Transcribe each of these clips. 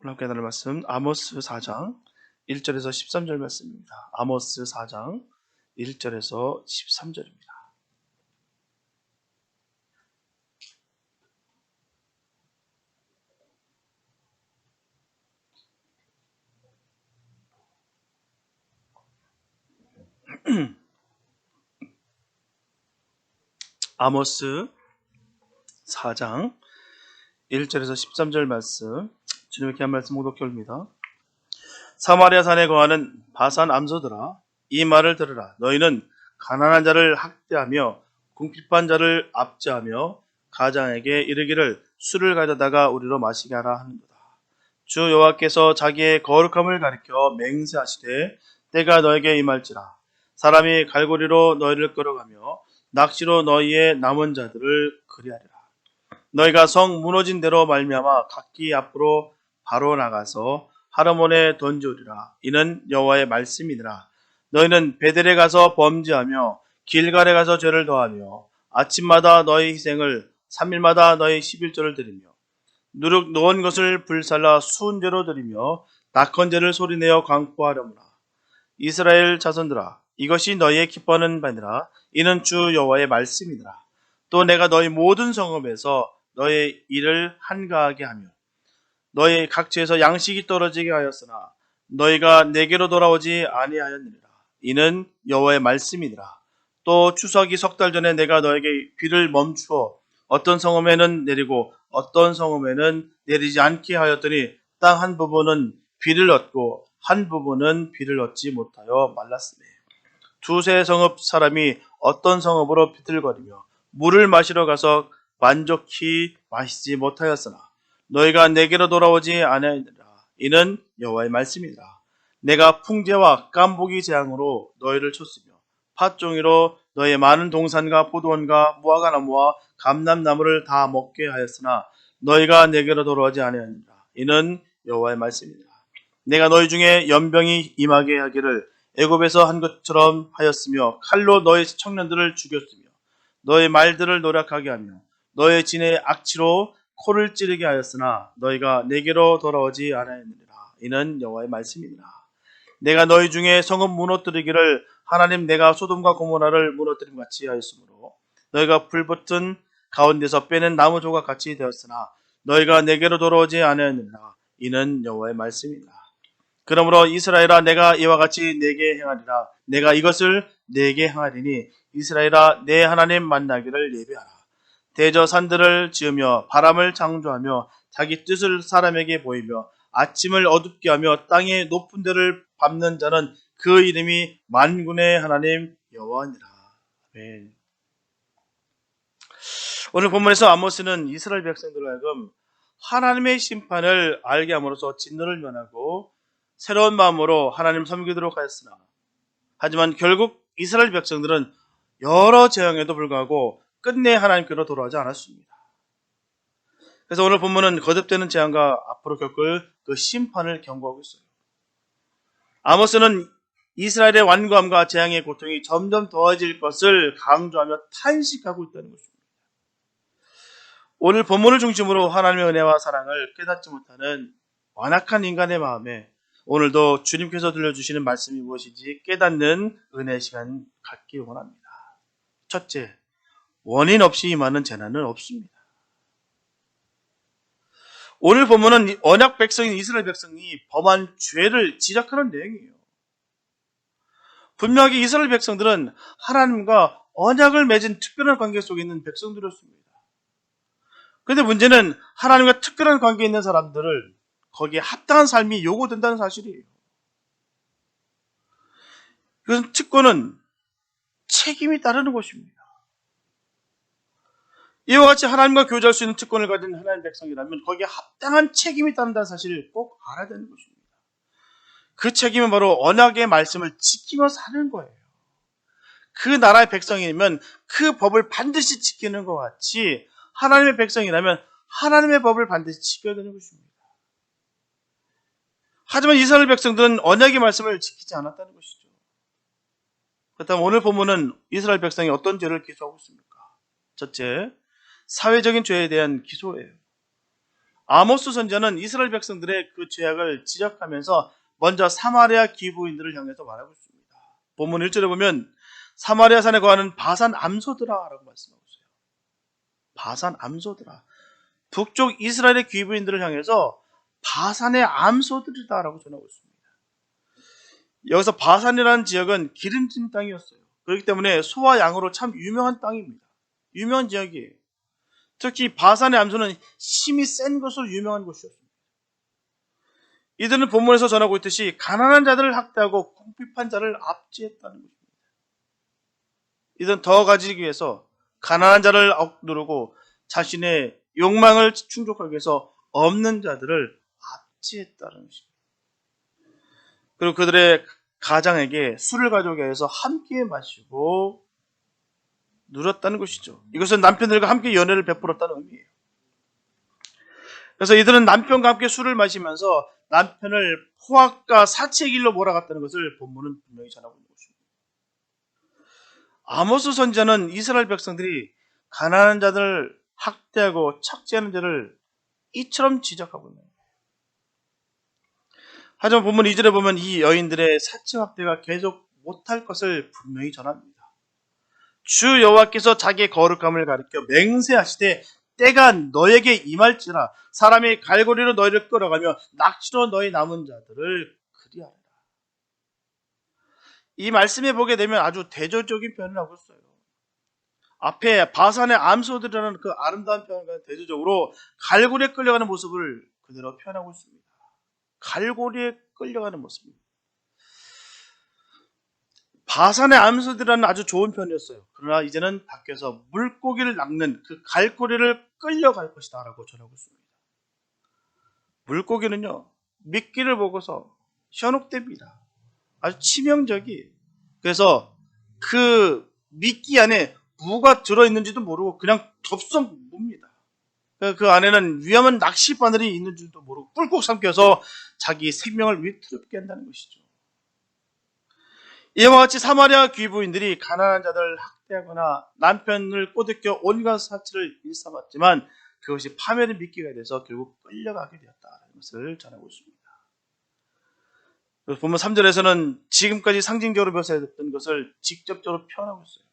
오늘 함께 나눌 말씀 아모스 4장 1절에서 13절 말씀입니다. 아모스 4장 1절에서 13절입니다. 아모스 4장 1절에서 13절 말씀, 주님의 귀한 말씀 묵독해 옵니다. 사마리아 산에 거하는 바산 암소들아, 이 말을 들으라. 너희는 가난한 자를 학대하며 궁핍한 자를 압제하며 가장에게 이르기를 술을 가져다가 우리로 마시게 하라 하는도다. 주 여호와께서 자기의 거룩함을 가리켜 맹세하시되 때가 너에게 임할지라. 사람이 갈고리로 너희를 끌어가며 낚시로 너희의 남은 자들을 그리하리라. 너희가 성 무너진 대로 말미암아 각기 앞으로 바로 나가서 하르몬에 던져오리라. 이는 여호와의 말씀이니라. 너희는 베델에 가서 범죄하며 길갈에 가서 죄를 더하며 아침마다 너희 희생을 3일마다 너희 11조를 드리며 누룩 놓은 것을 불살라 수은제로 드리며 낙헌제를 소리내어 광포하려무라. 이스라엘 자손들아, 이것이 너희의 기뻐하는 바니라. 이는 주 여호와의 말씀이니라. 또 내가 너희 모든 성읍에서 너희 일을 한가하게 하며 너희 각지에서 양식이 떨어지게 하였으나 너희가 내게로 돌아오지 아니하였느니라. 이는 여호와의 말씀이니라. 또 추석이 석 달 전에 내가 너에게 비를 멈추어 어떤 성읍에는 내리고 어떤 성읍에는 내리지 않게 하였더니 땅 한 부분은 비를 얻고 한 부분은 비를 얻지 못하여 말랐으니 두세 성읍 사람이 어떤 성읍으로 비틀거리며 물을 마시러 가서 만족히 마시지 못하였으나 너희가 내게로 돌아오지 아니하니라. 이는 여호와의 말씀이니라. 내가 풍제와 깐보기 재앙으로 너희를 쳤으며 팥종이로 너희의 많은 동산과 포도원과 무화과나무와 감람나무를 다 먹게 하였으나 너희가 내게로 돌아오지 아니하니라. 이는 여호와의 말씀이니라. 내가 너희 중에 연병이 임하게 하기를 애굽에서 한 것처럼 하였으며 칼로 너희 청년들을 죽였으며 너희 말들을 노력하게 하며 너희 진의 악취로 코를 찌르게 하였으나 너희가 내게로 돌아오지 아니하느니라. 이는 여호와의 말씀이니라. 내가 너희 중에 성읍 무너뜨리기를 하나님 내가 소돔과 고모라를 무너뜨림 같이 하였으므로 너희가 불붙은 가운데서 빼낸 나무 조각 같이 되었으나 너희가 내게로 돌아오지 아니하느니라. 이는 여호와의 말씀이니라. 그러므로 이스라엘아, 내가 이와 같이 내게 행하리라. 내가 이것을 내게 행하리니 이스라엘아, 내 하나님 만나기를 예비하라. 대저 산들을 지으며 바람을 창조하며 자기 뜻을 사람에게 보이며 아침을 어둡게 하며 땅의 높은 데를 밟는 자는 그 이름이 만군의 하나님 여호와니라. 아멘. 오늘 본문에서 아모스는 이스라엘 백성들로 하여금 하나님의 심판을 알게 함으로써 진노를 면하고 새로운 마음으로 하나님 섬기도록 하였으나 하지만 결국 이스라엘 백성들은 여러 재앙에도 불구하고 끝내 하나님께로 돌아오지 않았습니다. 그래서 오늘 본문은 거듭되는 재앙과 앞으로 겪을 그 심판을 경고하고 있어요. 아모스는 이스라엘의 완고함과 재앙의 고통이 점점 더해질 것을 강조하며 탄식하고 있다는 것입니다. 오늘 본문을 중심으로 하나님의 은혜와 사랑을 깨닫지 못하는 완악한 인간의 마음에 오늘도 주님께서 들려주시는 말씀이 무엇인지 깨닫는 은혜의 시간 갖기 원합니다. 첫째, 원인 없이 임하는 재난은 없습니다. 오늘 본문은 언약 백성인 이스라엘 백성이 범한 죄를 지적하는 내용이에요. 분명히 이스라엘 백성들은 하나님과 언약을 맺은 특별한 관계 속에 있는 백성들이었습니다. 그런데 문제는 하나님과 특별한 관계에 있는 사람들을 거기에 합당한 삶이 요구된다는 사실이에요. 그것은 특권은 책임이 따르는 것입니다. 이와 같이 하나님과 교제할 수 있는 특권을 가진 하나님의 백성이라면 거기에 합당한 책임이 따른다는 사실을 꼭 알아야 되는 것입니다. 그 책임은 바로 언약의 말씀을 지키며 사는 거예요. 그 나라의 백성이면 그 법을 반드시 지키는 것 같이 하나님의 백성이라면 하나님의 법을 반드시 지켜야 되는 것입니다. 하지만 이스라엘 백성들은 언약의 말씀을 지키지 않았다는 것이죠. 그렇다면 오늘 본문은 이스라엘 백성이 어떤 죄를 기소하고 있습니까? 첫째, 사회적인 죄에 대한 기소예요. 아모스 선지자는 이스라엘 백성들의 그 죄악을 지적하면서 먼저 사마리아 귀부인들을 향해서 말하고 있습니다. 본문 1절에 보면 사마리아 산에 거하는 바산 암소들아라고 말씀하고 있어요. 바산 암소들아. 북쪽 이스라엘의 귀부인들을 향해서 바산의 암소들이다라고 전하고 있습니다. 여기서 바산이라는 지역은 기름진 땅이었어요. 그렇기 때문에 소와 양으로 참 유명한 땅입니다. 유명한 지역이에요. 특히 바산의 암소는 힘이 센 것으로 유명한 곳이었습니다. 이들은 본문에서 전하고 있듯이 가난한 자들을 학대하고 궁핍한 자를 압제했다는 것입니다. 이들은 더 가지기 위해서 가난한 자를 억누르고 자신의 욕망을 충족하기 위해서 없는 자들을 압제했다는 것입니다. 그리고 그들의 가장에게 술을 가져오게 해서 함께 마시고 누렸다는 것이죠. 이것은 남편들과 함께 연애를 베풀었다는 의미예요. 그래서 이들은 남편과 함께 술을 마시면서 남편을 포악과 사치의 길로 몰아갔다는 것을 본문은 분명히 전하고 있는 것입니다. 아모스 선지자는 이스라엘 백성들이 가난한 자들을 학대하고 착취하는 죄를 이처럼 지적하고 있는 거예요. 하지만 본문 2절에 보면 이 여인들의 사치 학대가 계속 못할 것을 분명히 전합니다. 주 여호와께서 자기의 거룩함을 가리켜 맹세하시되 때가 너에게 임할지라 사람이 갈고리로 너희를 끌어가며 낚시로 너희 남은 자들을 그리하리라. 이 말씀에 보게 되면 아주 대조적인 표현을 하고 있어요. 앞에 바산의 암소들이라는 그 아름다운 표현과 대조적으로 갈고리에 끌려가는 모습을 그대로 표현하고 있습니다. 갈고리에 끌려가는 모습입니다. 바산의 암소들이라는 아주 좋은 표현이었어요. 그러나 이제는 바뀌어서 물고기를 낚는 그 갈고리를 끌려갈 것이다 라고 전하고 있습니다. 물고기는요, 미끼를 보고서 현혹됩니다. 아주 치명적이에요. 그래서 그 미끼 안에 무가 들어있는지도 모르고 그냥 덥석 뭅니다. 그 안에는 위험한 낚시 바늘이 있는 줄도 모르고 꿀꺽 삼켜서 자기 생명을 위태롭게 한다는 것이죠. 이와 같이 사마리아 귀부인들이 가난한 자들을 학대하거나 남편을 꼬드겨 온갖 사치를 일삼았지만 그것이 파멸의 미끼가 돼서 결국 끌려가게 되었다는 것을 전하고 있습니다. 보면 3절에서는 지금까지 상징적으로 묘사했던 것을 직접적으로 표현하고 있어요.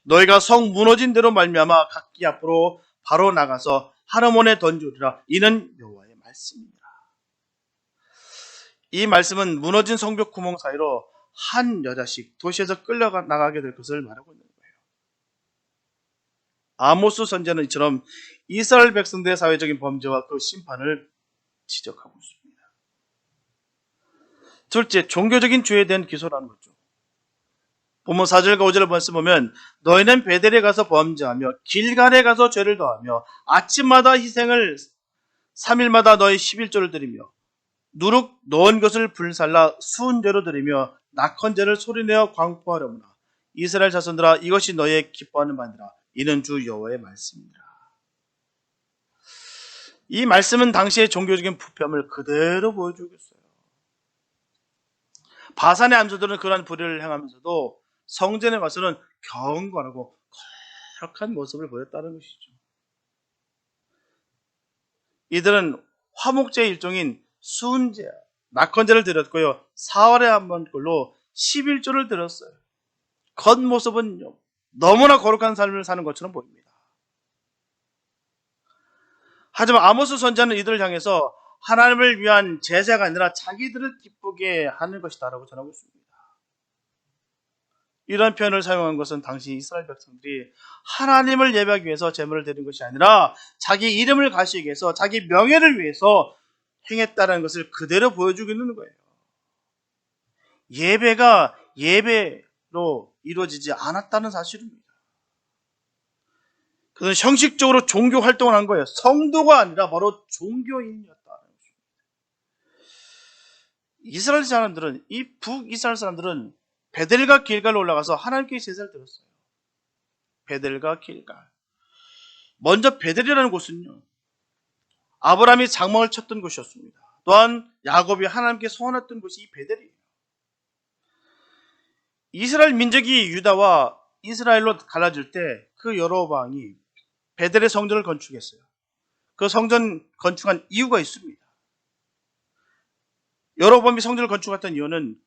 너희가 성 무너진 대로 말미암아 각기 앞으로 바로 나가서 하르몬에 던지리라. 이는 여호와의 말씀입니다. 이 말씀은 무너진 성벽 구멍 사이로 한 여자씩 도시에서 끌려나가게 될 것을 말하고 있는 거예요. 아모스 선지자는 이처럼 이스라엘 백성들의 사회적인 범죄와 그 심판을 지적하고 있습니다. 둘째, 종교적인 죄에 대한 기소라는 거죠. 본문 4절과 5절을 말씀 보면 너희는 베델에 가서 범죄하며 길갈에 가서 죄를 더하며 아침마다 희생을 3일마다 너희 11조를 드리며 누룩 넣은 것을 불살라 수은제로 드리며 낙헌제를 소리내어 광포하려무나 이스라엘 자손들아 이것이 너희의 기뻐하는 바니라. 이는 주 여호와의 말씀이니라. 이 말씀은 당시의 종교적인 부패함을 그대로 보여주고 있어요. 바산의 암소들은 그러한 불의를 행하면서도 성전에 가서는 경건하고 거룩한 모습을 보였다는 것이죠. 이들은 화목제의 일종인 수은제, 낙헌제를 드렸고요. 4월에 한 번 꼴로 11조를 드렸어요. 겉모습은 너무나 거룩한 삶을 사는 것처럼 보입니다. 하지만 아모스 선지자는 이들을 향해서 하나님을 위한 제사가 아니라 자기들을 기쁘게 하는 것이다 라고 전하고 있습니다. 이런 표현을 사용한 것은 당시 이스라엘 백성들이 하나님을 예배하기 위해서 제물을 드린 것이 아니라 자기 이름을 가시기 위해서 자기 명예를 위해서 행했다는 것을 그대로 보여주고 있는 거예요. 예배가 예배로 이루어지지 않았다는 사실입니다. 그것은 형식적으로 종교 활동을 한 거예요. 성도가 아니라 바로 종교인이었다는 것입니다. 이스라엘 사람들은, 이 북이스라엘 사람들은 베델과 길갈로 올라가서 하나님께 제사를 드렸어요. 베델과 길갈. 먼저 베델이라는 곳은요, 아브라함이 장막을 쳤던 곳이었습니다. 또한 야곱이 하나님께 소원했던 곳이 이 베델이에요. 이스라엘 민족이 유다와 이스라엘로 갈라질 때 그 여로보암이 베델의 성전을 건축했어요. 그 성전 건축한 이유가 있습니다. 여로보암이 성전을 건축했던 이유는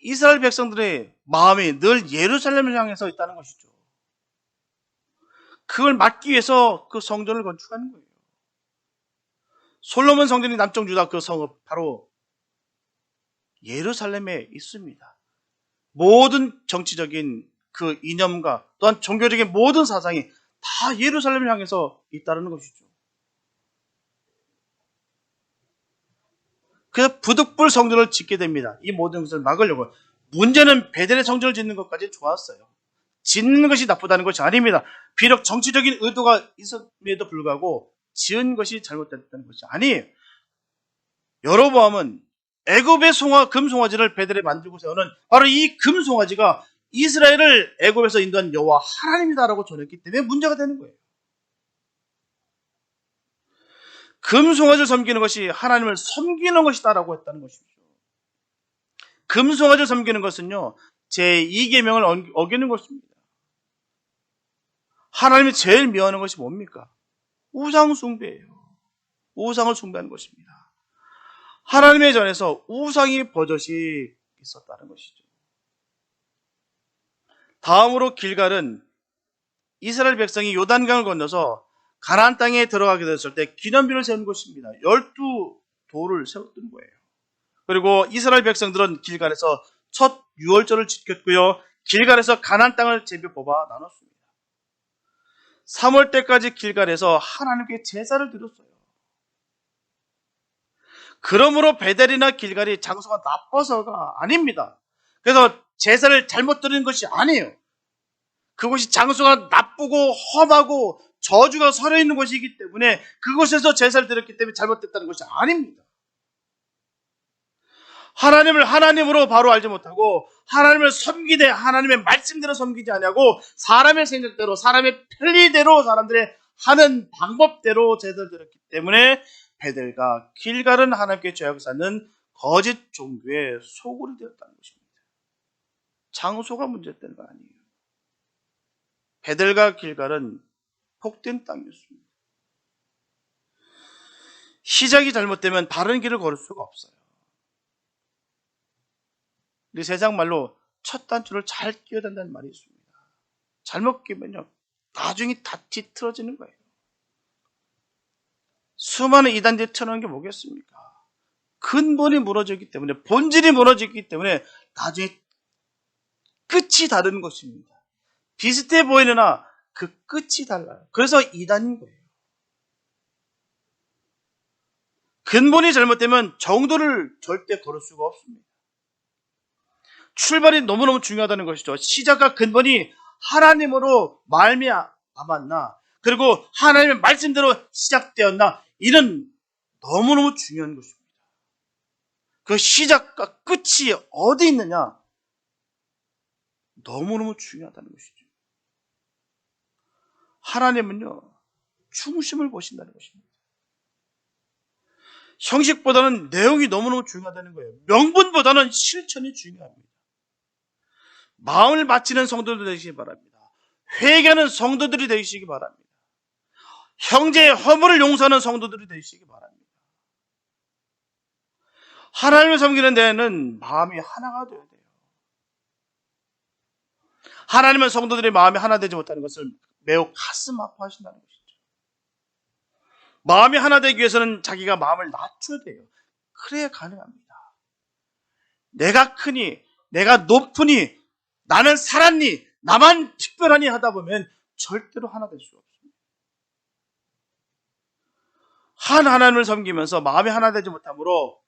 이스라엘 백성들의 마음이 늘 예루살렘을 향해서 있다는 것이죠. 그걸 막기 위해서 그 성전을 건축하는 거예요. 솔로몬 성전이 남쪽 유다 그 성읍 바로 예루살렘에 있습니다. 모든 정치적인 그 이념과 또한 종교적인 모든 사상이 다 예루살렘을 향해서 있다는 것이죠. 그래서 부득불 성전을 짓게 됩니다. 이 모든 것을 막으려고. 문제는 베델의 성전을 짓는 것까지 좋았어요. 짓는 것이 나쁘다는 것이 아닙니다. 비록 정치적인 의도가 있음에도 불구하고 지은 것이 잘못됐다는 것이 아니에요. 여로보암은 애굽의 금송아지를 베델에 만들고 세우는 바로 이 금송아지가 이스라엘을 애굽에서 인도한 여호와 하나님이다라고 전했기 때문에 문제가 되는 거예요. 금송아지를 섬기는 것이 하나님을 섬기는 것이다라고 했다는 것이죠. 금송아지를 섬기는 것은요, 제2계명을 어기는 것입니다. 하나님이 제일 미워하는 것이 뭡니까? 우상 숭배예요. 우상을 숭배하는 것입니다. 하나님의 전에서 우상이 버젓이 있었다는 것이죠. 다음으로 길갈은 이스라엘 백성이 요단강을 건너서 가나안 땅에 들어가게 됐을 때 기념비를 세운 것입니다. 12돌을 세웠던 거예요. 그리고 이스라엘 백성들은 길갈에서 첫 유월절을 지켰고요. 길갈에서 가나안 땅을 제비 뽑아 나눴습니다. 3월 때까지 길갈에서 하나님께 제사를 드렸어요. 그러므로 베델이나 길갈이 장소가 나빠서가 아닙니다. 그래서 제사를 잘못 드리는 것이 아니에요. 그곳이 장소가 나쁘고 험하고 저주가 서려 있는 곳이기 때문에 그곳에서 제사를 드렸기 때문에 잘못됐다는 것이 아닙니다. 하나님을 하나님으로 바로 알지 못하고 하나님을 섬기되 하나님의 말씀대로 섬기지 아니하고 사람의 생각대로 사람의 편리대로 사람들의 하는 방법대로 제사를 드렸기 때문에 베델과 길갈은 하나님께 죄악을 쌓는 거짓 종교의 소굴이 되었다는 것입니다. 장소가 문제였던 거 아니에요. 베델과 길갈은 복된 땅이었습니다. 시작이 잘못되면 바른 길을 걸을 수가 없어요. 우리 세상 말로 첫 단추를 잘 끼워야 된다는 말이 있습니다. 잘못 끼면요, 나중에 다 뒤틀어지는 거예요. 수많은 이단들이 쳐놓은 게 뭐겠습니까? 근본이 무너졌기 때문에, 본질이 무너졌기 때문에 나중에 끝이 다른 것입니다. 비슷해 보이느나 그 끝이 달라요. 그래서 이단인 거예요. 근본이 잘못되면 정도를 절대 걸을 수가 없습니다. 출발이 너무너무 중요하다는 것이죠. 시작과 근본이 하나님으로 말미암았나, 그리고 하나님의 말씀대로 시작되었나, 이는 너무너무 중요한 것입니다. 그 시작과 끝이 어디 있느냐, 너무너무 중요하다는 것이죠. 하나님은요, 중심을 보신다는 것입니다. 형식보다는 내용이 너무너무 중요하다는 거예요. 명분보다는 실천이 중요합니다. 마음을 바치는 성도들 되시기 바랍니다. 회개하는 성도들이 되시기 바랍니다. 형제의 허물을 용서하는 성도들이 되시기 바랍니다. 하나님을 섬기는 데에는 마음이 하나가 되어야 돼요. 하나님은 성도들의 마음이 하나 되지 못하는 것을 매우 가슴 아파하신다는 것이죠. 마음이 하나 되기 위해서는 자기가 마음을 낮춰야 돼요. 그래야 가능합니다. 내가 크니, 내가 높으니, 나는 살았니, 나만 특별하니 하다 보면 절대로 하나 될 수 없습니다. 하나님을 섬기면서 마음이 하나 되지 못함으로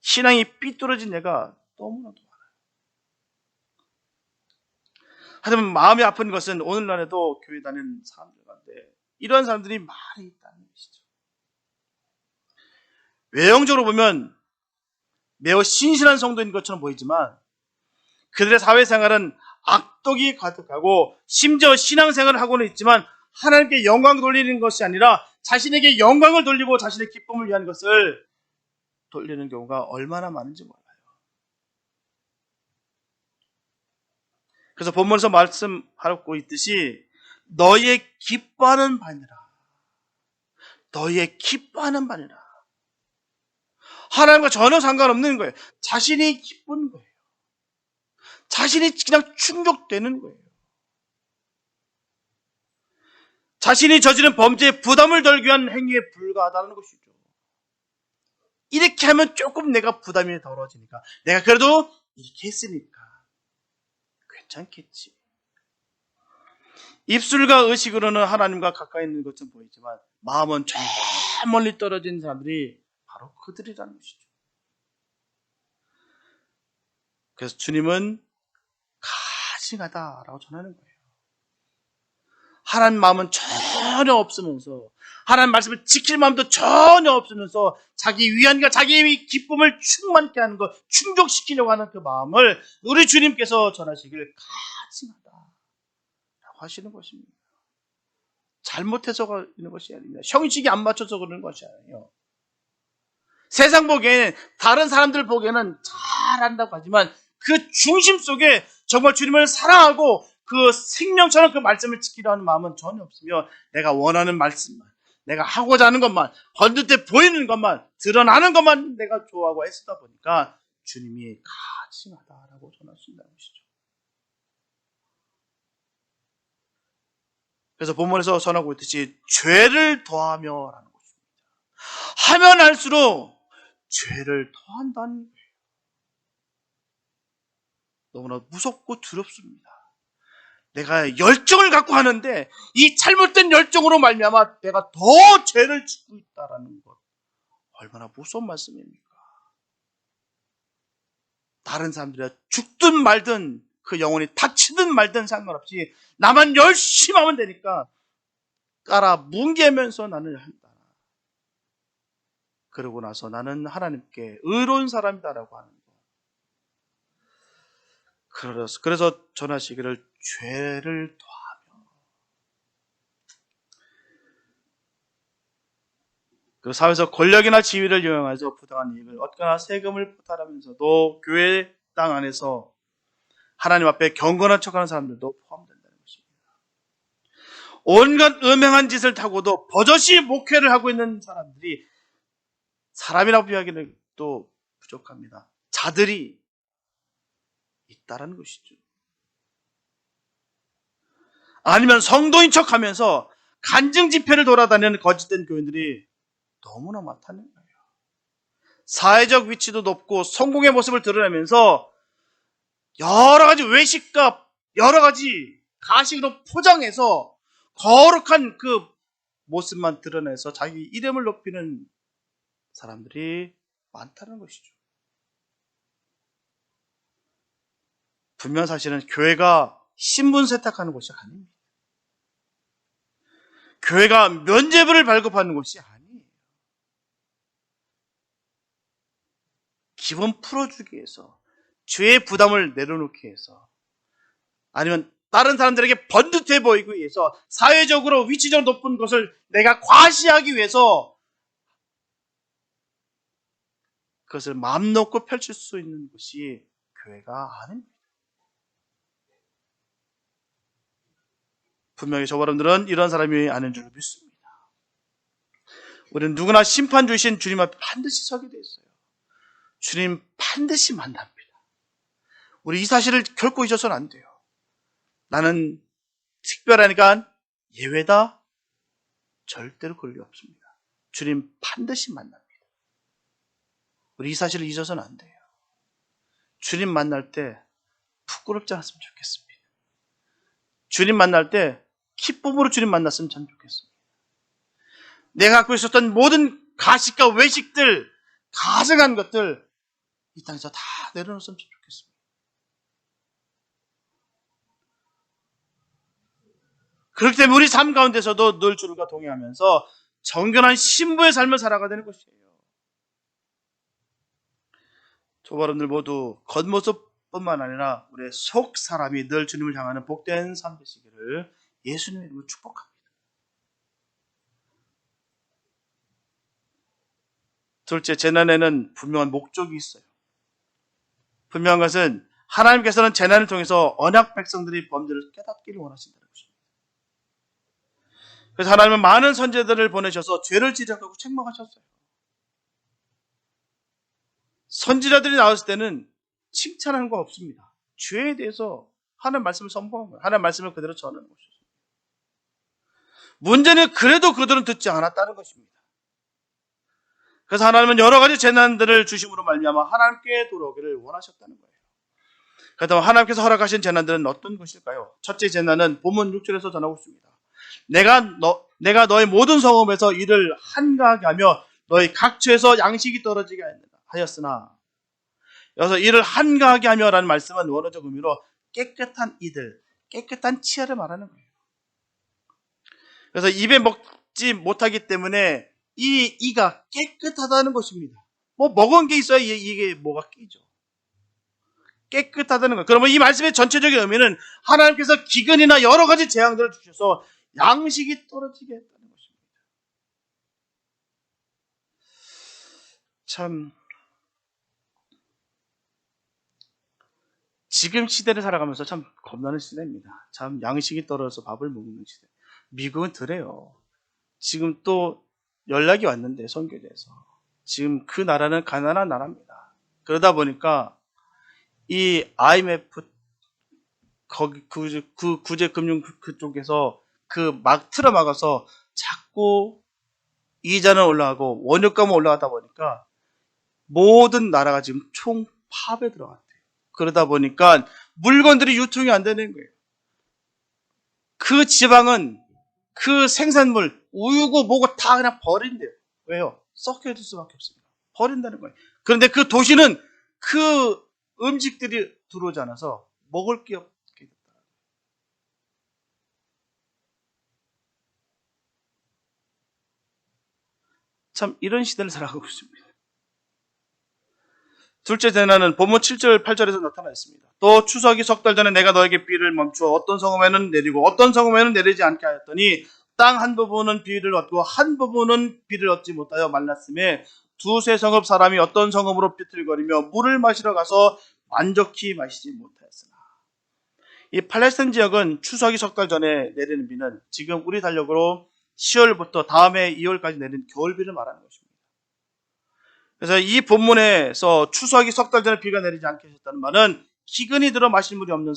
신앙이 삐뚤어진 예가 너무나도 많아요. 하지만 마음이 아픈 것은 오늘날에도 교회 다니는 사람들 가운데 이런 사람들이 많이 있다는 것이죠. 외형적으로 보면 매우 신실한 성도인 것처럼 보이지만 그들의 사회생활은 악독이 가득하고 심지어 신앙생활을 하고는 있지만 하나님께 영광 돌리는 것이 아니라 자신에게 영광을 돌리고 자신의 기쁨을 위한 것을 돌리는 경우가 얼마나 많은지 몰라요. 그래서 본문에서 말씀하고 있듯이 너희의 기뻐하는 바니라, 너희의 기뻐하는 바니라. 하나님과 전혀 상관없는 거예요. 자신이 기쁜 거예요. 자신이 그냥 충족되는 거예요. 자신이 저지른 범죄에 부담을 덜기 위한 행위에 불과하다는 것이죠. 이렇게 하면 조금 내가 부담이 덜어지니까, 내가 그래도 이렇게 했으니까 괜찮겠지. 입술과 의식으로는 하나님과 가까이 있는 것처럼 보이지만 마음은 저 멀리 떨어진 사람들이 바로 그들이라는 것이죠. 그래서 주님은 가증하다라고 전하는 거예요. 하나님 마음은 전혀 없으면서, 하나님 말씀을 지킬 마음도 전혀 없으면서 자기 위안과 자기의 기쁨을 충만케 하는 것, 충족시키려고 하는 그 마음을 우리 주님께서 전하시길 가증하다라고 하시는 것입니다. 잘못해서 있는 것이 아닙니다. 형식이 안 맞춰서 그러는 것이 아니에요. 세상 보기에는, 다른 사람들 보기에는 잘한다고 하지만 그 중심 속에 정말 주님을 사랑하고 그 생명처럼 그 말씀을 지키려 하는 마음은 전혀 없으며, 내가 원하는 말씀만, 내가 하고자 하는 것만, 번듯해 보이는 것만, 드러나는 것만 내가 좋아하고 애쓰다 보니까 주님이 가증하다라고 전하신다는 것이죠. 그래서 본문에서 선하고 있듯이 죄를 더하며 라는 것입니다. 하면 할수록 죄를 더한다는 거예요. 너무나 무섭고 두렵습니다. 내가 열정을 갖고 하는데 이 잘못된 열정으로 말미암아 내가 더 죄를 짓고 있다라는 것, 얼마나 무서운 말씀입니까? 다른 사람들이 죽든 말든, 그 영혼이 다치든 말든 상관없이 나만 열심히 하면 되니까 깔아 뭉개면서 나는 한다. 그러고 나서 나는 하나님께 의로운 사람이다라고 하는 것. 그래서 전하시기를 죄를 더하며. 그 사회에서 권력이나 지위를 이용해서 부당한 이익을 얻거나 세금을 포탈하면서도 교회 땅 안에서 하나님 앞에 경건한 척하는 사람들도 포함된다는 것입니다. 온갖 음행한 짓을 타고도 버젓이 목회를 하고 있는 사람들이, 사람이라고 비하기는 또 부족합니다. 자들이 있다라는 것이죠. 아니면 성도인 척하면서 간증 집회를 돌아다니는 거짓된 교인들이 너무나 많다는 거예요. 사회적 위치도 높고 성공의 모습을 드러내면서 여러 가지 외식과 여러 가지 가식으로 포장해서 거룩한 그 모습만 드러내서 자기 이름을 높이는 사람들이 많다는 것이죠. 분명 사실은 교회가 신분 세탁하는 곳이 아닙니다. 교회가 면죄부를 발급하는 곳이 아니에요. 기분 풀어주기 위해서, 죄의 부담을 내려놓기 위해서, 아니면 다른 사람들에게 번듯해 보이기 위해서, 사회적으로 위치적 높은 것을 내가 과시하기 위해서 그것을 마음 놓고 펼칠 수 있는 것이 교회가 아닙니다. 분명히 저 여러분들은 이런 사람이 아닌 줄 믿습니다. 우리는 누구나 심판 주신 주님 앞에 반드시 서게 돼 있어요. 주님 반드시 만납니다. 우리 이 사실을 결코 잊어서는 안 돼요. 나는 특별하니까 예외다? 절대로 그럴 리 없습니다. 주님 반드시 만납니다. 우리 이 사실을 잊어서는 안 돼요. 주님 만날 때 부끄럽지 않았으면 좋겠습니다. 주님 만날 때 기쁨으로 주님 만났으면 참 좋겠습니다. 내가 갖고 있었던 모든 가식과 외식들, 가증한 것들 이 땅에서 다 내려놓았으면 참 좋겠습니다. 그렇기 때문에 우리 삶 가운데서도 늘 주님과 동행하면서 정결한 신부의 삶을 살아가야 되는 것이에요. 조바람들 모두 겉모습뿐만 아니라 우리의 속 사람이 늘 주님을 향하는 복된 삶 되시기를 예수님의 이름으로 축복합니다. 둘째, 재난에는 분명한 목적이 있어요. 분명한 것은 하나님께서는 재난을 통해서 언약 백성들이 범죄를 깨닫기를 원하신다는 것입니다. 그래서 하나님은 많은 선지자들을 보내셔서 죄를 지적하고 책망하셨어요. 선지자들이 나왔을 때는 칭찬하는 거 없습니다. 죄에 대해서 하나님 말씀을 선포하는 거예요. 하나님 말씀을 그대로 전하는 것이죠. 문제는 그래도 그들은 듣지 않았다는 것입니다. 그래서 하나님은 여러 가지 재난들을 주심으로 말미암아 하나님께 돌아오기를 원하셨다는 거예요. 그렇다면 하나님께서 허락하신 재난들은 어떤 것일까요? 첫째 재난은 본문 6절에서 전하고 있습니다. 내가 너의 모든 성읍에서 이를 한가하게 하며 너희 각처에서 양식이 떨어지게 하였으나, 여기서 이를 한가하게 하며라는 말씀은 원어적 의미로 깨끗한 이들, 깨끗한 치아를 말하는 거예요. 그래서 입에 먹지 못하기 때문에 이 이가 깨끗하다는 것입니다. 뭐 먹은 게 있어야 이게 뭐가 끼죠. 깨끗하다는 거예요. 그러면 이 말씀의 전체적인 의미는 하나님께서 기근이나 여러 가지 재앙들을 주셔서 양식이 떨어지게 했다는 것입니다. 참, 지금 시대를 살아가면서 참 겁나는 시대입니다. 참 양식이 떨어져서 밥을 먹는 시대. 미국은 그래요. 지금 또 연락이 왔는데 선교제에서 지금 그 나라는 가난한 나라입니다. 그러다 보니까 이 IMF 거기 그 구제금융 그쪽에서 그 막 틀어막아서 자꾸 이자는 올라가고 원유값은 올라가다 보니까 모든 나라가 지금 총파업에 들어갔대요. 그러다 보니까 물건들이 유통이 안 되는 거예요. 그 지방은 그 생산물, 우유고 뭐고 다 그냥 버린대요. 왜요? 썩혀질 수밖에 없습니다. 버린다는 거예요. 그런데 그 도시는 그 음식들이 들어오지 않아서 먹을 게 없게 됐다. 참 이런 시대를 살아가고 있습니다. 둘째 재난은 본문 7절, 8절에서 나타나 있습니다. 또 추석이 석 달 전에 내가 너에게 비를 멈추어 어떤 성읍에는 내리고 어떤 성읍에는 내리지 않게 하였더니 땅 한 부분은 비를 얻고 한 부분은 비를 얻지 못하여 말랐음에 두세 성읍 사람이 어떤 성읍으로 비틀거리며 물을 마시러 가서 만족히 마시지 못하였으나. 이 팔레스타인 지역은 추석이 석 달 전에 내리는 비는 지금 우리 달력으로 10월부터 다음해 2월까지 내리는 겨울비를 말하는 것입니다. 그래서 이 본문에서 추석이 석 달 전에 비가 내리지 않게 하셨다는 말은 기근이 들어 마실 물이 없는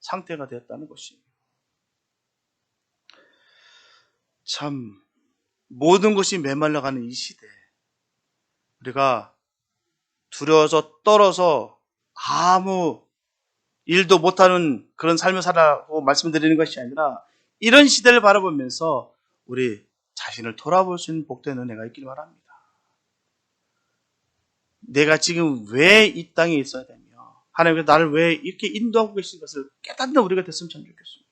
상태가 되었다는 것입니다. 참 모든 것이 메말라가는 이 시대, 우리가 두려워서 떨어서 아무 일도 못하는 그런 삶을 살아라고 말씀드리는 것이 아니라 이런 시대를 바라보면서 우리 자신을 돌아볼 수 있는 복된 은혜가 있길 바랍니다. 내가 지금 왜 이 땅에 있어야 되며 하나님께서 나를 왜 이렇게 인도하고 계신 것을 깨닫는 우리가 됐으면 참 좋겠습니다.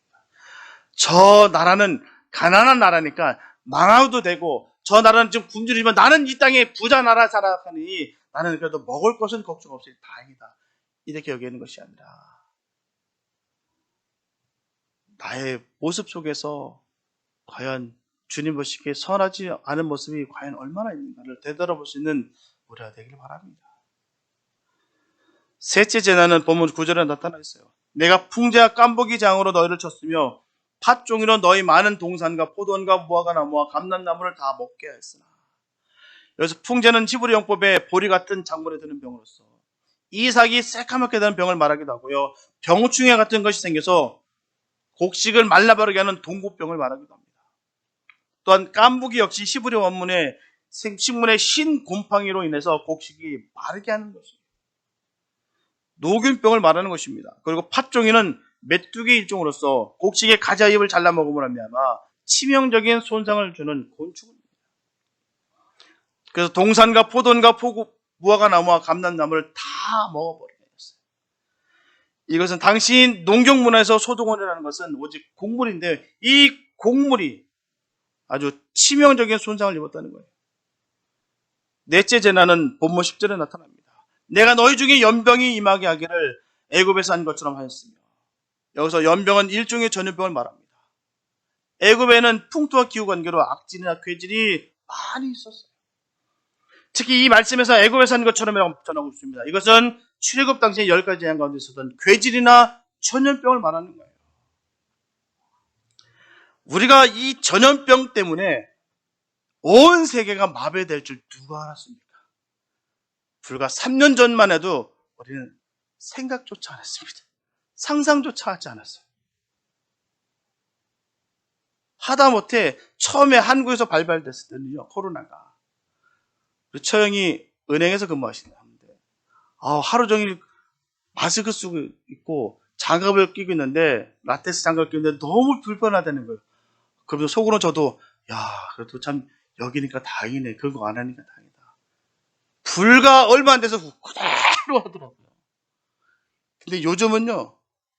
저 나라는 가난한 나라니까 망하도 되고 저 나라는 지금 굶주리지만 나는 이 땅에 부자 나라 살아가니 나는 그래도 먹을 것은 걱정 없으니 다행이다. 이렇게 여기는 것이 아니라 나의 모습 속에서 과연 주님 보시기에 선하지 않은 모습이 과연 얼마나 있는가를 되돌아볼 수 있는 우리가 되길 바랍니다. 셋째 재난은 본문 9절에 나타나 있어요. 내가 풍재와 깐보기 장으로 너희를 쳤으며 팥종이로 너희 많은 동산과 포도원과 무화과 나무와 감람나무를 다 먹게 하였으나. 여기서 풍재는 히브리 영법에 보리 같은 작물에 드는 병으로서 이삭이 새까맣게 되는 병을 말하기도 하고요. 병충해 같은 것이 생겨서 곡식을 말라버리게 하는 동고병을 말하기도 합니다. 또한 깐부기 역시 히브리 원문의 식물의 신곰팡이로 인해서 곡식이 마르게 하는 것입니다. 노균병을 말하는 것입니다. 그리고 팥종이는 메뚜기 일종으로서 곡식의 가지잎을 잘라 먹음으로 하면 치명적인 손상을 주는 곤충입니다. 그래서 동산과 포도원과 무화과 나무와 감람나무를 다 먹어버리게 했어요. 이것은 당시 농경 문화에서 소동원이라는 것은 오직 곡물인데 이 곡물이 아주 치명적인 손상을 입었다는 거예요. 넷째 재난은 본문 10절에 나타납니다. 내가 너희 중에 연병이 임하게 하기를 애굽에서 한 것처럼 하였으며. 여기서 연병은 일종의 전염병을 말합니다. 애굽에는 풍토와 기후 관계로 악질이나 괴질이 많이 있었어요. 특히 이 말씀에서 애굽에서 한 것처럼이라고 전하고 있습니다. 이것은 출애굽 당시에 10가지 재앙 가운데 있었던 괴질이나 전염병을 말하는 거예요. 우리가 이 전염병 때문에 온 세계가 마비될 줄 누가 알았습니까? 불과 3년 전만 해도 우리는 생각조차 안 했습니다. 상상조차 하지 않았어요. 하다못해 처음에 한국에서 발발됐을 때는요, 코로나가. 우리 처형이 은행에서 근무하시는데, 하루 종일 마스크 쓰고 있고, 장갑을 끼고 있는데, 라텍스 장갑을 끼고 있는데 너무 불편하다는 거예요. 그러면서 속으로 저도, 그래도 참, 여기니까 다행이네. 그런 거 안 하니까 다행이다. 불과 얼마 안 돼서 그대로 하더라고요. 근데 요즘은요,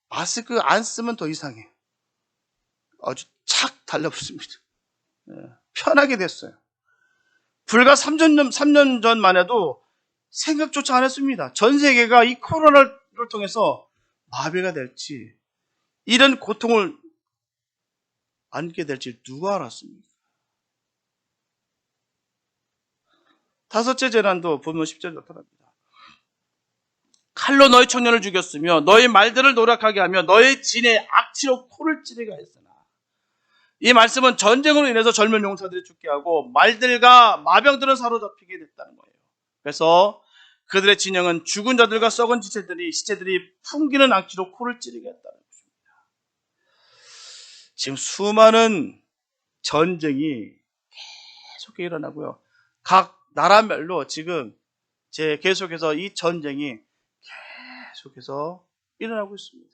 마스크 안 쓰면 더 이상해요. 아주 착 달라붙습니다. 편하게 됐어요. 불과 3년 전만 해도 생각조차 안 했습니다. 전 세계가 이 코로나를 통해서 마비가 될지, 이런 고통을 안게 될지 누가 알았습니까? 다섯째 재난도 본문 10절에 나타납니다. 칼로 너희 청년을 죽였으며 너희 말들을 노력하게 하며 너희 진의 악취로 코를 찌르게 하였으나, 이 말씀은 전쟁으로 인해서 젊은 용사들이 죽게 하고 말들과 마병들은 사로잡히게 됐다는 거예요. 그래서 그들의 진영은 죽은 자들과 썩은 시체들이 풍기는 악취로 코를 찌르게 했다는 것입니다. 지금 수많은 전쟁이 계속 일어나고요. 각 나라별로 지금 계속해서 이 전쟁이 계속해서 일어나고 있습니다.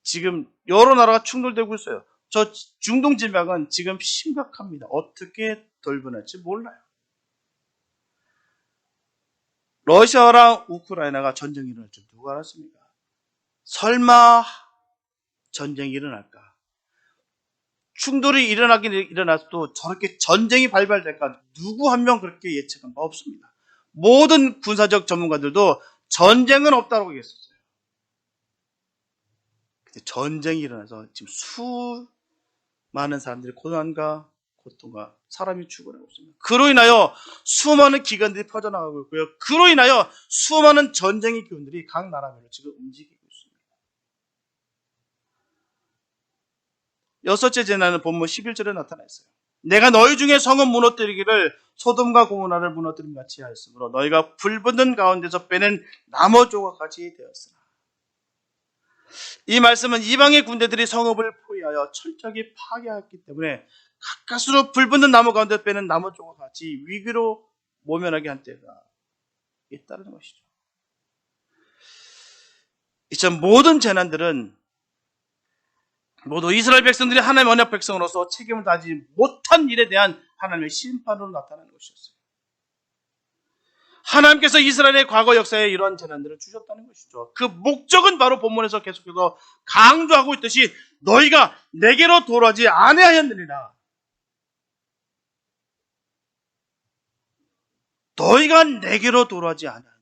지금 여러 나라가 충돌되고 있어요. 저 중동 지방은 지금 심각합니다. 어떻게 돌변할지 몰라요. 러시아랑 우크라이나가 전쟁이 일어날 줄 누가 알았습니까? 설마 전쟁이 일어날까? 충돌이 일어나긴 일어나도 저렇게 전쟁이 발발될까? 누구 한 명 그렇게 예측한 바 없습니다. 모든 군사적 전문가들도 전쟁은 없다고 얘기했었어요. 근데 전쟁이 일어나서 지금 수많은 사람들이 고난과 고통과 사람이 죽어나가고 있습니다. 그로 인하여 수많은 기관들이 퍼져나가고 있고요. 그로 인하여 수많은 전쟁의 기운들이 각 나라별로 지금 움직이고 있습니다. 여섯째 재난은 본문 11절에 나타나 있어요. 내가 너희 중에 성은 무너뜨리기를 소돔과 고모라를 무너뜨림 같이 하였으므로 너희가 불붙는 가운데서 빼낸 나무 조각같이 되었으나. 이 말씀은 이방의 군대들이 성읍을 포위하여 철저하게 파괴하였기 때문에 가까스로 불붙는 나무 가운데 빼는 나무 조각같이 위기로 모면하게 한 때가 있다는 것이죠. 이처 모든 재난들은 모두 이스라엘 백성들이 하나님의 언약 백성으로서 책임을 다하지 못한 일에 대한 하나님의 심판으로 나타나는 것이었어요. 하나님께서 이스라엘의 과거 역사에 이러한 재난들을 주셨다는 것이죠. 그 목적은 바로 본문에서 계속해서 강조하고 있듯이 너희가 내게로 돌아오지 아니하였느니라. 너희가 내게로 돌아오지 아니하느니라.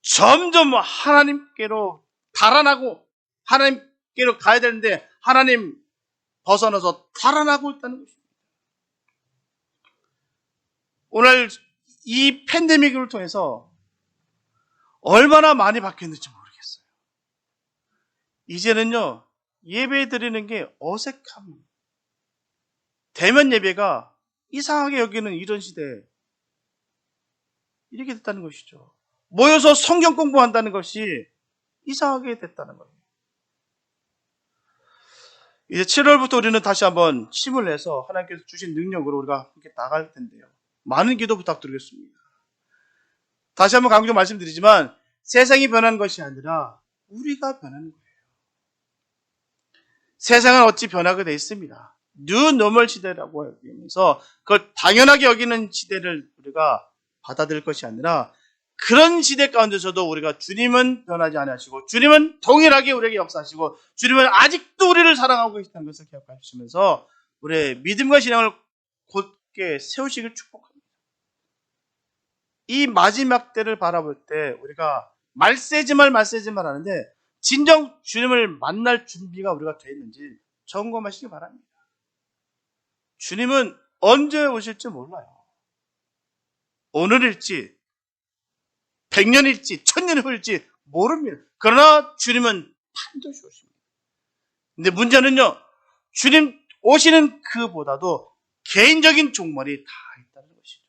점점 하나님께로 달아나고 하나님께로 가야 되는데 하나님 벗어나서 달아나고 있다는 것입니다. 오늘 이 팬데믹을 통해서 얼마나 많이 바뀌었는지 모르겠어요. 이제는요, 예배 드리는 게 어색합니다. 대면 예배가 이상하게 여기는 이런 시대에 이렇게 됐다는 것이죠. 모여서 성경 공부한다는 것이 이상하게 됐다는 거예요. 이제 7월부터 우리는 다시 한번 힘을 내서 하나님께서 주신 능력으로 우리가 함께 나갈 텐데요. 많은 기도 부탁드리겠습니다. 다시 한번 강조 말씀드리지만 세상이 변한 것이 아니라 우리가 변하는 거예요. 세상은 어찌 변하게 되어 있습니다. 뉴 노멀 시대라고 하면서 그걸 당연하게 여기는 시대를 우리가 받아들일 것이 아니라 그런 시대 가운데서도 우리가 주님은 변하지 않으시고 주님은 동일하게 우리에게 역사하시고 주님은 아직도 우리를 사랑하고 계시다는 것을 기억하시면서 우리의 믿음과 신앙을 곧게 세우시길 축복합니다. 이 마지막 때를 바라볼 때 우리가 말세지말 하는데 진정 주님을 만날 준비가 우리가 되어 있는지 점검하시기 바랍니다. 주님은 언제 오실지 몰라요. 오늘일지 100년일지 1000년이 흘릴지 모릅니다. 그러나 주님은 반드시 오십니다. 근데 문제는요, 주님 오시는 그보다도 개인적인 종말이 다 있다는 것이죠.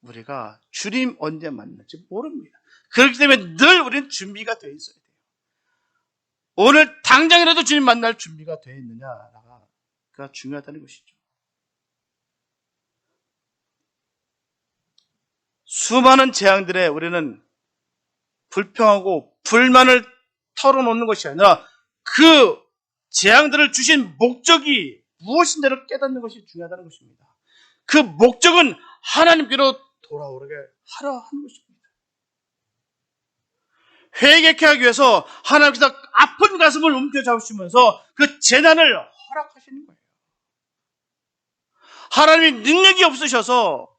우리가 주님 언제 만날지 모릅니다. 그렇기 때문에 늘 우리는 준비가 되어 있어야 돼요. 오늘 당장이라도 주님 만날 준비가 되어 있느냐가 중요하다는 것이죠. 수많은 재앙들에 우리는 불평하고 불만을 털어놓는 것이 아니라 그 재앙들을 주신 목적이 무엇인지를 깨닫는 것이 중요하다는 것입니다. 그 목적은 하나님께로 돌아오게 하라 하는 것입니다. 회개케 하기 위해서 하나님께서 아픈 가슴을 움켜잡으시면서 그 재난을 허락하시는 거예요. 하나님이 능력이 없으셔서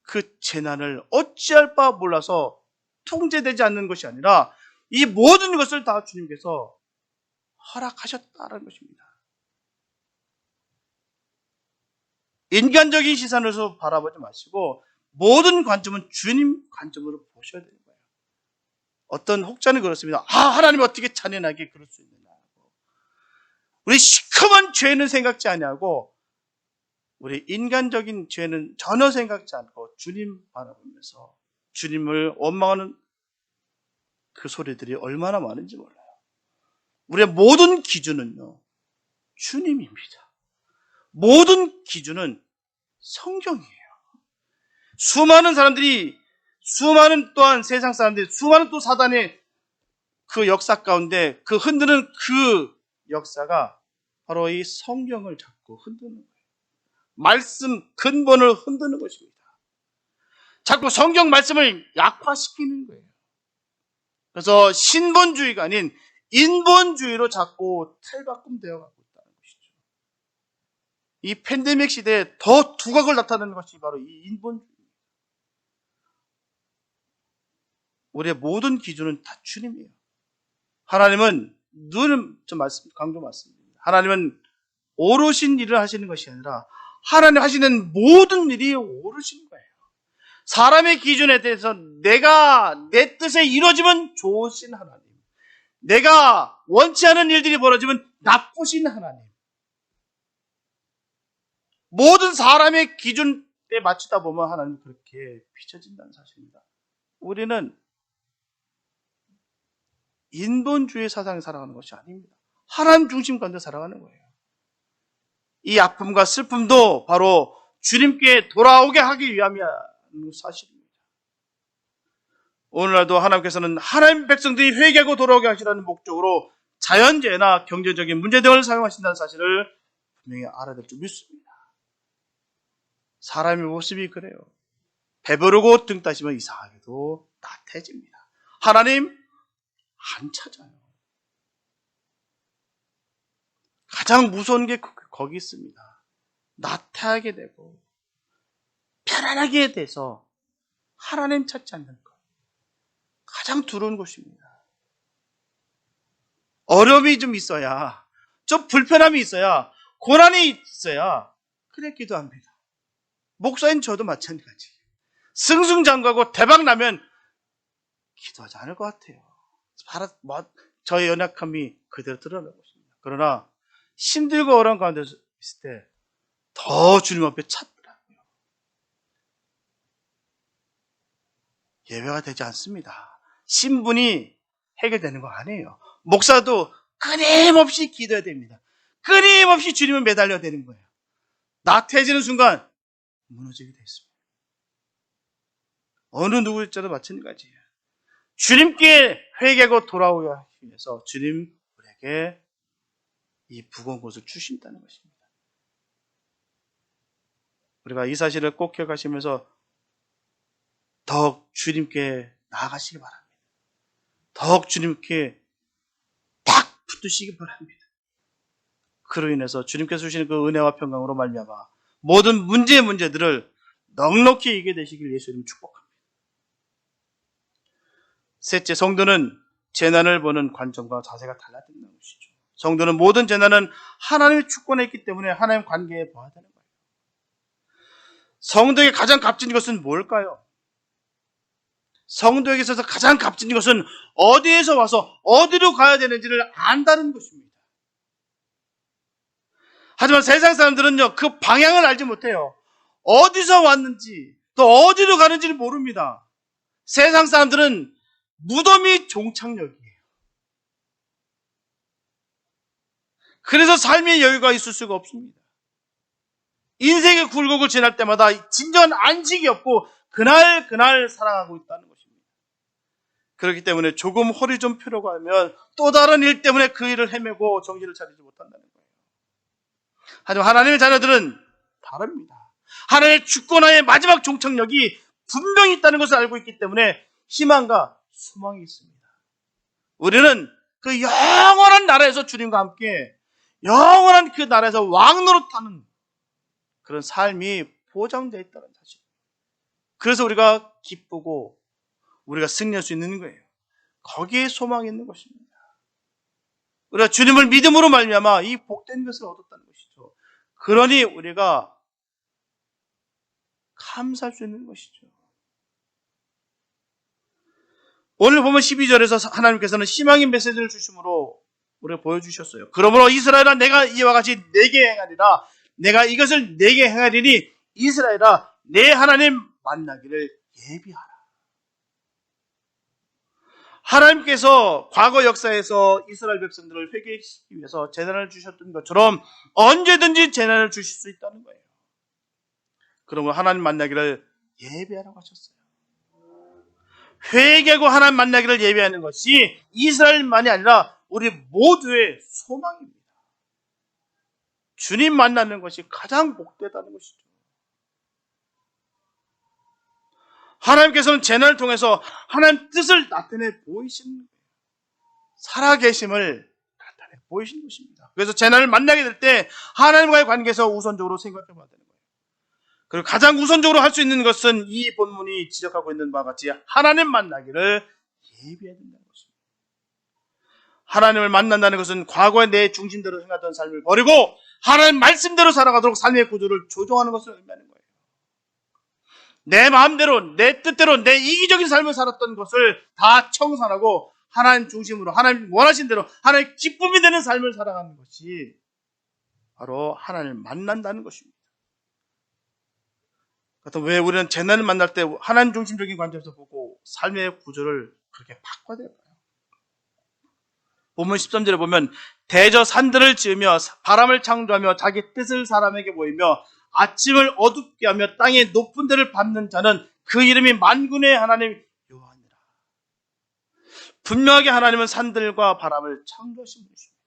그 재난을 어찌할 바 몰라서 통제되지 않는 것이 아니라 이 모든 것을 다 주님께서 허락하셨다는 것입니다. 인간적인 시선에서 바라보지 마시고 모든 관점은 주님 관점으로 보셔야 되는 거예요. 어떤 혹자는 그렇습니다. 하나님 어떻게 잔인하게 그럴 수 있느냐. 우리 시커먼 죄는 생각지 아니하고 우리 인간적인 죄는 전혀 생각지 않고 주님 바라보면서 주님을 원망하는 그 소리들이 얼마나 많은지 몰라요. 우리의 모든 기준은요, 주님입니다. 모든 기준은 성경이에요. 수많은 사람들이, 수많은 또한 세상 사람들이, 수많은 또 사단의 그 역사 가운데 그 흔드는 그 역사가 바로 이 성경을 잡고 흔드는 거예요. 말씀 근본을 흔드는 것입니다. 자꾸 성경 말씀을 약화시키는 거예요. 그래서 신본주의가 아닌 인본주의로 자꾸 탈바꿈되어 가고 있다는 것이죠. 이 팬데믹 시대에 더 두각을 나타내는 것이 바로 이 인본주의입니다. 우리의 모든 기준은 다 주님이에요. 하나님은 늘 강조 말씀드립니다. 하나님은 오롯인 일을 하시는 것이 아니라 하나님 하시는 모든 일이 오롯인 거예요. 사람의 기준에 대해서 내 뜻에 이루어지면 좋으신 하나님, 내가 원치 않은 일들이 벌어지면 나쁘신 하나님, 모든 사람의 기준에 맞추다 보면 하나님은 그렇게 비춰진다는 사실입니다. 우리는 인본주의 사상에 살아가는 것이 아닙니다. 하나님 중심 가운데 살아가는 거예요. 이 아픔과 슬픔도 바로 주님께 돌아오게 하기 위함이라는 사실입니다. 오늘날도 하나님께서는 하나님 백성들이 회개하고 돌아오게 하시라는 목적으로 자연재해나 경제적인 문제 등을 사용하신다는 사실을 분명히 알아야 될 줄 믿습니다. 사람의 모습이 그래요. 배부르고 등 따시면 이상하게도 나태해집니다. 하나님 안 찾아요. 가장 무서운 게 거기 있습니다. 나태하게 되고 편안하게 돼서 하나님 찾지 않는 것. 가장 두려운 것입니다. 어려움이 좀 있어야, 좀 불편함이 있어야, 고난이 있어야 그래 기도합니다. 목사인 저도 마찬가지. 승승장구하고 대박 나면 기도하지 않을 것 같아요. 저의 연약함이 그대로 드러나고 있습니다. 그러나 힘들고 어려운 가운데 있을 때 더 주님 앞에 찾더라고요. 예외가 되지 않습니다. 신분이 해결되는 거 아니에요. 목사도 끊임없이 기도해야 됩니다. 끊임없이 주님을 매달려야 되는 거예요. 나태해지는 순간 무너지게 돼 있습니다. 어느 누구일지라도 마찬가지예요. 주님께 회개하고 돌아오기 위해서 주님 우리에게 이 무거운 것을 주신다는 것입니다. 우리가 이 사실을 꼭 기억하시면서 더욱 주님께 나아가시기 바랍니다. 더욱 주님께 딱 붙으시기 바랍니다. 그로 인해서 주님께서 주시는 그 은혜와 평강으로 말미암아 모든 문제들을 넉넉히 이기게 되시길 예수님 축복합니다. 셋째, 성도는 재난을 보는 관점과 자세가 달라진다는 것이죠. 성도는 모든 재난은 하나님의 주권에 있기 때문에 하나님 관계에 봐야 되는 거예요. 성도에게 가장 값진 것은 뭘까요? 성도에게 있어서 가장 값진 것은 어디에서 와서 어디로 가야 되는지를 안다는 것입니다. 하지만 세상 사람들은요, 그 방향을 알지 못해요. 어디서 왔는지, 또 어디로 가는지를 모릅니다. 세상 사람들은 무덤이 종착역이에요. 그래서 삶의 여유가 있을 수가 없습니다. 인생의 굴곡을 지날 때마다 진정한 안식이 없고 그날 살아가고 있다는 것입니다. 그렇기 때문에 조금 허리 좀 펴려고 하면 또 다른 일 때문에 그 일을 헤매고 정신을 차리지 못한다는 거예요. 하지만 하나님의 자녀들은 다릅니다. 하나님의 주권하의 마지막 종착역이 분명히 있다는 것을 알고 있기 때문에 희망과 소망이 있습니다. 우리는 그 영원한 나라에서 주님과 함께 영원한 그 나라에서 왕노릇하는 그런 삶이 보장되어 있다는 사실. 그래서 우리가 기쁘고 우리가 승리할 수 있는 거예요. 거기에 소망이 있는 것입니다. 우리가 주님을 믿음으로 말미암아 이 복된 것을 얻었다는 것이죠. 그러니 우리가 감사할 수 있는 것이죠. 오늘 보면 12절에서 하나님께서는 희망의 메시지를 주심으로 우리가 보여주셨어요. 그러므로 이스라엘아, 내가 이와 같이 내게 행하리라. 내가 이것을 내게 행하리니 이스라엘아, 내 하나님 만나기를 예비하라. 하나님께서 과거 역사에서 이스라엘 백성들을 회개시키기 위해서 재난을 주셨던 것처럼 언제든지 재난을 주실 수 있다는 거예요. 그러므로 하나님 만나기를 예비하라고 하셨어요. 회개하고 하나님 만나기를 예비하는 것이 이스라엘만이 아니라 우리 모두의 소망입니다. 주님 만나는 것이 가장 복되다는 것이죠. 하나님께서는 재난을 통해서 하나님 뜻을 나타내 보이시는 거예요. 살아계심을 나타내 보이시는 것입니다. 그래서 재난을 만나게 될 때 하나님과의 관계에서 우선적으로 생각해 봐야 되는 거예요. 그리고 가장 우선적으로 할 수 있는 것은 이 본문이 지적하고 있는 바와 같이 하나님 만나기를 예비해야 된다는 것입니다. 하나님을 만난다는 것은 과거의 내 중심대로 행하던 삶을 버리고 하나님 말씀대로 살아가도록 삶의 구조를 조정하는 것을 의미하는 거예요. 내 마음대로, 내 뜻대로, 내 이기적인 삶을 살았던 것을 다 청산하고 하나님 중심으로, 하나님 원하신 대로 하나님 기쁨이 되는 삶을 살아가는 것이 바로 하나님을 만난다는 것입니다. 왜 우리는 재난을 만날 때 하나님 중심적인 관점에서 보고 삶의 구조를 그렇게 바꿔야 될까요? 본문 13절에 보면 대저 산들을 지으며 바람을 창조하며 자기 뜻을 사람에게 보이며 아침을 어둡게 하며 땅의 높은 데를 밟는 자는 그 이름이 만군의 하나님 여호와니라. 분명하게 하나님은 산들과 바람을 창조하신 분이십니다.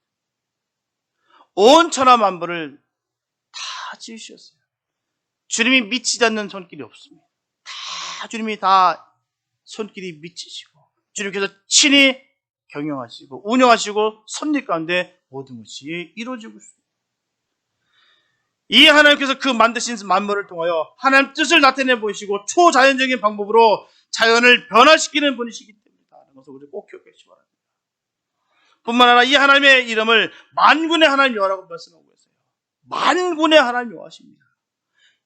온 천하 만물을 다 지으셨어요. 주님이 미치지 않는 손길이 없습니다. 주님이 다 손길이 미치시고 주님께서 친히 경영하시고 운영하시고 섭리 가운데 모든 것이 이루어지고 있습니다. 이 하나님께서 그 만드신 만물을 통하여 하나님 뜻을 나타내 보이시고 초자연적인 방법으로 자연을 변화시키는 분이시기 때문이다. 라는 것을 우리 꼭 기억해 주시기 바랍니다. 뿐만 아니라 이 하나님의 이름을 만군의 하나님 여호와라고 말씀하고 있어요. 만군의 하나님 여호와십니다.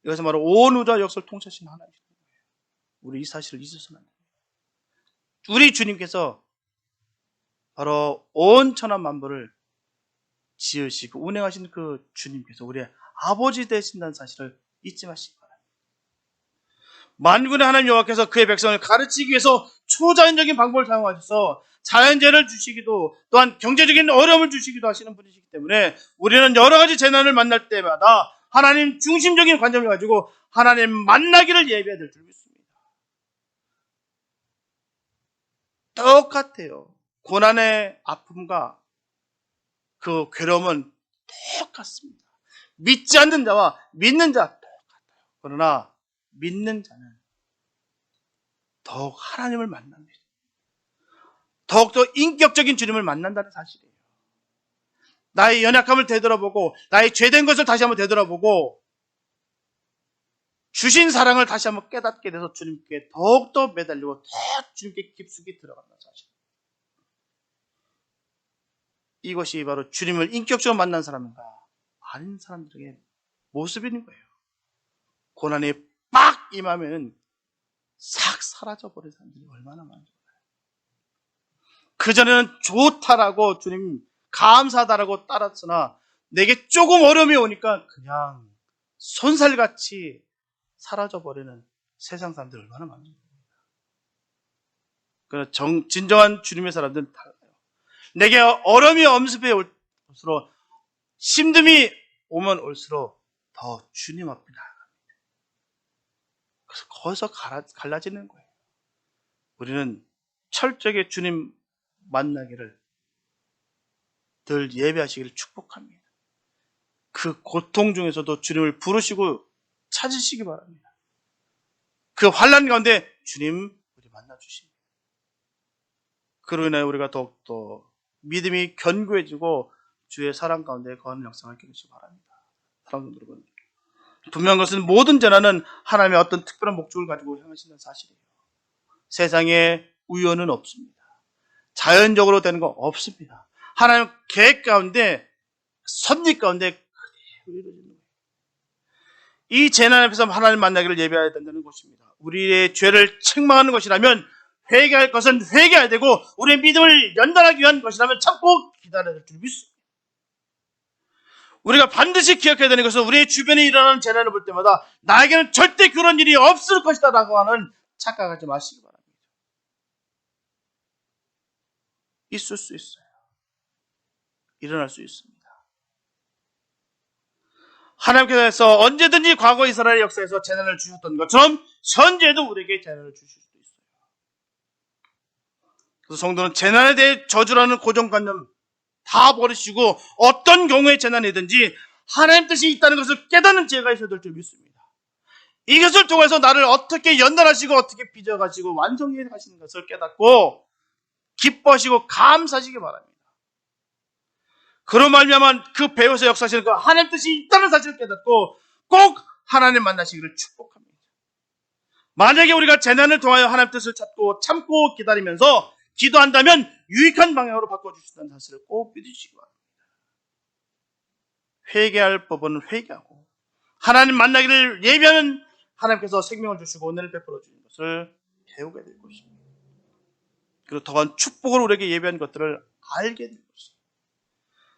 이것은 바로 온 우주와 역사를 통치하시는 하나님이신 거예요. 우리 이 사실을 잊어서는 안 됩니다. 우리 주님께서 바로 온 천하 만물을 지으시고 운행하신 그 주님께서 우리의 아버지 되신다는 사실을 잊지 마시기 바랍니다. 만군의 하나님 여호와께서 그의 백성을 가르치기 위해서 초자연적인 방법을 사용하셔서 자연재해를 주시기도 또한 경제적인 어려움을 주시기도 하시는 분이시기 때문에 우리는 여러 가지 재난을 만날 때마다 하나님 중심적인 관점을 가지고 하나님 만나기를 예배해야 될 줄 믿습니다. 똑같아요. 고난의 아픔과 그 괴로움은 똑같습니다. 믿지 않는 자와 믿는 자 똑같아요. 그러나 믿는 자는 더욱 하나님을 만납니다. 더욱더 인격적인 주님을 만난다는 사실이에요. 나의 연약함을 되돌아보고 나의 죄된 것을 다시 한번 되돌아보고 주신 사랑을 다시 한번 깨닫게 돼서 주님께 더욱더 매달리고 더 주님께 깊숙이 들어간다는 사실. 이것이 바로 주님을 인격적으로 만난 사람인가 아닌 사람들에게 모습인 거예요. 고난이 빡 임하면 싹 사라져버린 사람들이 얼마나 많은지 몰라요. 그전에는 좋다라고 주님 감사하다라고 따랐으나 내게 조금 어려움이 오니까 그냥 손살같이 사라져버리는 세상 사람들 얼마나 많습니까? 그러나 진정한 주님의 사람들은 달라요. 내게 어려움이 엄습해 올수록, 힘듦이 오면 올수록 더 주님 앞에 나아갑니다. 그래서 거기서 갈라지는 거예요. 우리는 철저하게 주님 만나기를 늘 예배하시기를 축복합니다. 그 고통 중에서도 주님을 부르시고 찾으시기 바랍니다. 그 환난 가운데 주님 우리 만나 주십니다. 그로 인하여 우리가 더욱더 믿음이 견고해지고 주의 사랑 가운데 거하는 역사를 하게 되시기 바랍니다. 사랑하는 여러분, 분명한 것은 모든 재난은 하나님의 어떤 특별한 목적을 가지고 향하시는 사실이에요. 세상에 우연은 없습니다. 자연적으로 되는 거 없습니다. 하나님 계획 가운데, 섭리 가운데 그대로 이루어지는 거예요. 이 재난 앞에서 하나님 만나기를 예배해야 된다는 것입니다. 우리의 죄를 책망하는 것이라면 회개할 것은 회개해야 되고, 우리의 믿음을 연단하기 위한 것이라면 참고 기다려야 될 줄 믿습니다. 우리가 반드시 기억해야 되는 것은 우리의 주변에 일어나는 재난을 볼 때마다 나에게는 절대 그런 일이 없을 것이다 라고 하는 착각하지 마시기 바랍니다. 있을 수 있어요. 일어날 수 있습니다. 하나님께서 언제든지 과거 이스라엘 역사에서 재난을 주셨던 것처럼 현재도 우리에게 재난을 주실 수도 있어요. 그래서 성도는 재난에 대해 저주라는 고정관념 다 버리시고 어떤 경우의 재난이든지 하나님 뜻이 있다는 것을 깨닫는 지혜가 있어야 될 줄 믿습니다. 이것을 통해서 나를 어떻게 연단하시고 어떻게 빚어가시고 완성해 가시는 것을 깨닫고 기뻐하시고 감사하시기 바랍니다. 그로 말미암아 그 배후에서 역사하시는 그 하나님 뜻이 있다는 사실을 깨닫고 꼭 하나님 만나시기를 축복합니다. 만약에 우리가 재난을 통하여 하나님 뜻을 찾고 참고 기다리면서 기도한다면 유익한 방향으로 바꿔주신다는 사실을 꼭 믿으시기 바랍니다. 회개할 법은 회개하고 하나님 만나기를 예비하는 하나님께서 생명을 주시고 은혜를 베풀어 주는 것을 배우게 될 것입니다. 그리고 더한 축복을 우리에게 예비한 것들을 알게 될 것입니다.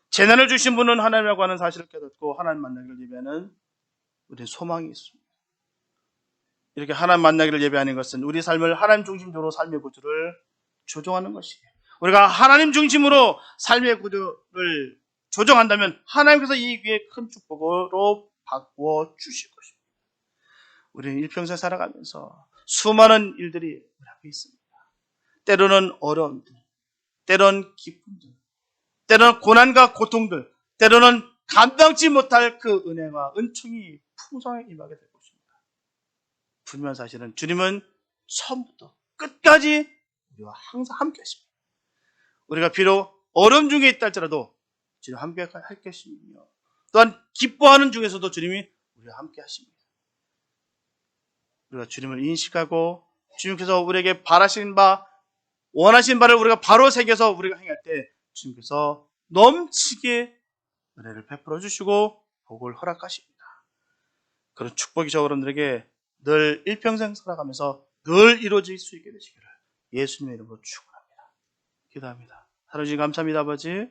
재난을 주신 분은 하나님이라고 하는 사실을 깨닫고 하나님 만나기를 예배하는 우리의 소망이 있습니다. 이렇게 하나님 만나기를 예배하는 것은 우리 삶을 하나님 중심적으로 삶의 구조를 조정하는 것이에요. 우리가 하나님 중심으로 삶의 구조를 조정한다면 하나님께서 이 위에 큰 축복으로 바꾸어 주실 것입니다. 우리는 일평생 살아가면서 수많은 일들이 우리 앞에 있습니다. 때로는 어려움들, 때로는 기쁨들, 때로는 고난과 고통들, 때로는 감당치 못할 그 은혜와 은총이 풍성하게 임하게 될 것입니다. 분명한 사실은 주님은 처음부터 끝까지 우리와 항상 함께 하십니다. 우리가 비록 어려움 중에 있다 할지라도 주님 함께 할 것이며, 또한 기뻐하는 중에서도 주님이 우리와 함께 하십니다. 우리가 주님을 인식하고 주님께서 우리에게 바라시는 바, 원하신 바를 우리가 바로 새겨서 우리가 행할 때 주님께서 넘치게 은혜를 베풀어 주시고 복을 허락하십니다. 그런 축복이 저 여러분들에게 늘 일평생 살아가면서 늘 이루어질 수 있게 되시기를 예수님의 이름으로 축원합니다. 기도합니다. 하나님 감사합니다. 아버지,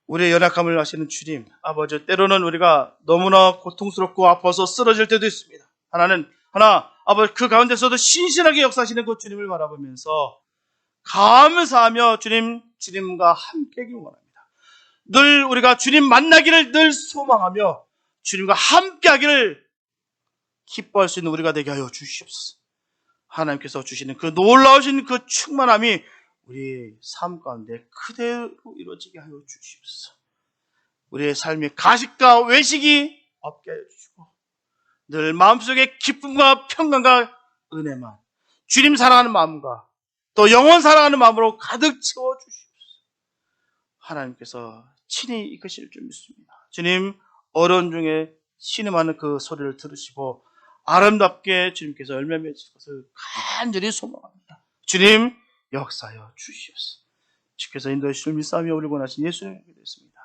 우리의 연약함을 아시는 주님, 아버지, 때로는 우리가 너무나 고통스럽고 아파서 쓰러질 때도 있습니다. 아버지, 그 가운데서도 신실하게 역사하시는 그 주님을 바라보면서 감사하며 주님과 함께하길 원합니다. 늘 우리가 주님 만나기를 늘 소망하며 주님과 함께하기를 기뻐할 수 있는 우리가 되게 하여 주시옵소서. 하나님께서 주시는 그 놀라우신 그 충만함이 우리 삶 가운데 그대로 이루어지게 하여 주시옵소서. 우리의 삶에 가식과 외식이 없게 하여 주시고 늘 마음속에 기쁨과 평강과 은혜만, 주님 사랑하는 마음과 또 영원 사랑하는 마음으로 가득 채워 주시옵소서. 하나님께서 친히 이끄실 줄 믿습니다. 주님, 어려운 중에 신음하는 그 소리를 들으시고 아름답게 주님께서 열매 맺으실 것을 간절히 소망합니다. 주님, 역사하여 주시옵소서. 주께서 인도해 주실 믿사하며 우리 원하신 예수님의 이름으로 기도했습니다.